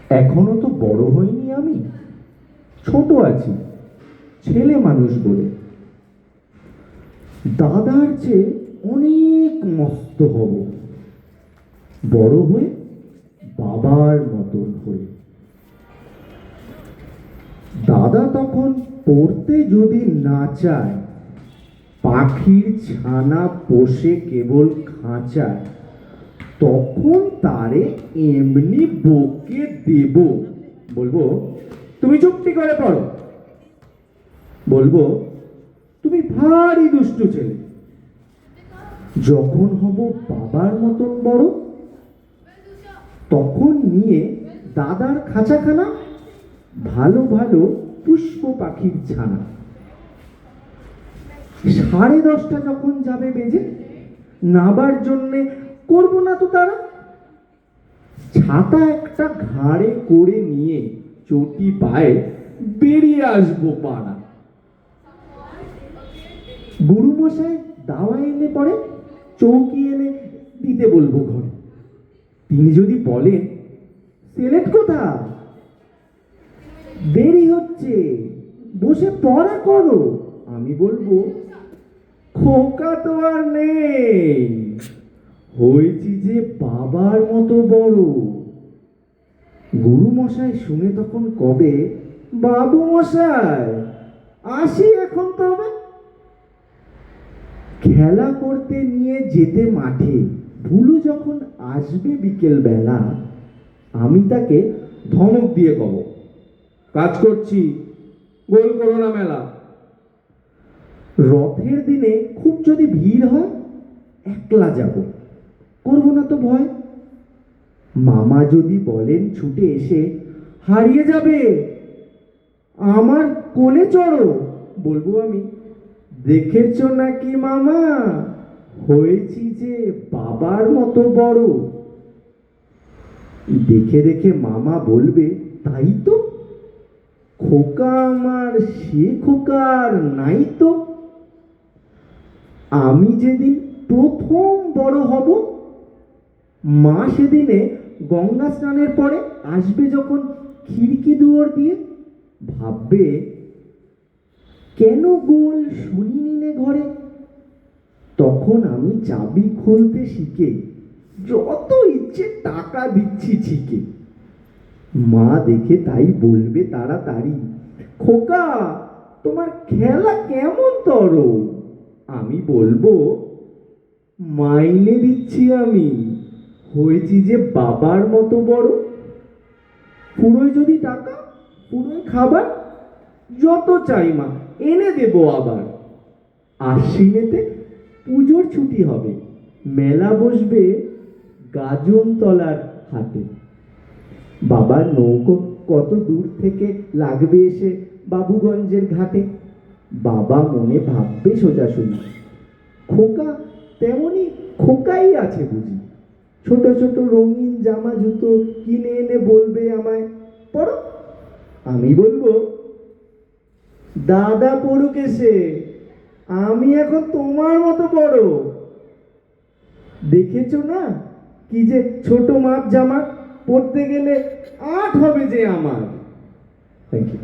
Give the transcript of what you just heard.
এখনো তো বড় হইনি আমি, ছোট আছি, ছেলে মানুষ বলে। দাদার চেয়ে অনেক মস্ত হব, বড় হয়ে বাবার মতন হয়ে। দাদা তখন পড়তে যদি না চায়, পাখির ছানা পোষে কেবল খাঁচায়, তখন তারে এমনি বকে দেব। বলবো, তুমি চুপটি করে পড়ো। বলবো, তুমি ভারী দুষ্টু ছেলে। যখন হব বাবার মতন বড়, তখন নিয়ে দাদার খাঁচাখানা ভালো ভালো পুষ্প পাখির ছানা। 10:30 যখন যাবে বেজে, নাবার জন্যে করবো না তো তারা, ছাতা একটা ঘাড়ে করে নিয়ে চটি পায়ে বেরিয়ে আসবো পাড়া। গুরুমশাই দাওয়া এনে পরে চৌকি এনে দিতে বলবো ঘরে। তিনি যদি বলেন, সেলেট কোথা, দেরি হচ্ছে, বসে পড়া করো, আমি বলবো, খোকা তো আর নেই, হয়েছি যে বাবার মতো বড়। গুরুমশাই শুনে তখন কবে, বাবু মশাই আসি এখন তবে। খেলা করতে নিয়ে যেতে মাঠে, ভুলু যখন আসবে বিকেল বেলা, আমি তাকে ধমক দিয়ে কব, কাজ করছি, গোল করো না মেলা। রথের দিনে খুব যদি ভিড় হয়, একলা যাব, করবো না তো ভয়। মামা যদি বলেন ছুটে এসে, হারিয়ে যাবে, আমার কোলে চড়ো, বলবো আমি, দেখেছ নাকি মামা, হয়েছি যে বাবার মতো বড়। দেখে দেখে মামা বলবে, তাই তো, খোকা আমার সে খোকার নাই তো। আমি যেদিন প্রথম বড় হব, মা সেদিনে গঙ্গা স্নানের পরে আসবে যখন খিড়কি দুয়ার দিয়ে, ভাববে, কেন গোল শুনিনি নে ঘরে। তখন আমি চাবি খুলতে শিখে যত ইচ্ছে টাকা দিচ্ছি ছিকে। মা দেখে তাই বলবে তাড়াতাড়ি, খোকা তোমার খেলা কেমন তর। আমি বলবো, মাইনে দিচ্ছি আমি, হয়েছি যে বাবার মতো বড়। পুরোয় যদি টাকা, পুরোয় খাবার, যত চাই মা এনে দেব আবার। আশ্বিনেতে পুজোর ছুটি হবে, মেলা বসবে গাজনতলার হাটে। বাবার নৌকো কত দূর থেকে লাগবে এসে বাবুগঞ্জের ঘাটে। বাবা মনে ভাববে সোজাসুজি, খোকা তেমনি খোকাই আছে বুঝি। ছোট ছোট রঙিন জামা জুতো কিনে এনে বলবে আমায়, পড়ো। আমি বলবো, দাদা পড়ুক এসে, আমি এখন তোমার মতো বড়। দেখেছো না কি যে ছোট মাপ জামা, পড়তে গেলে 8 হবে যে আমার। Thank you.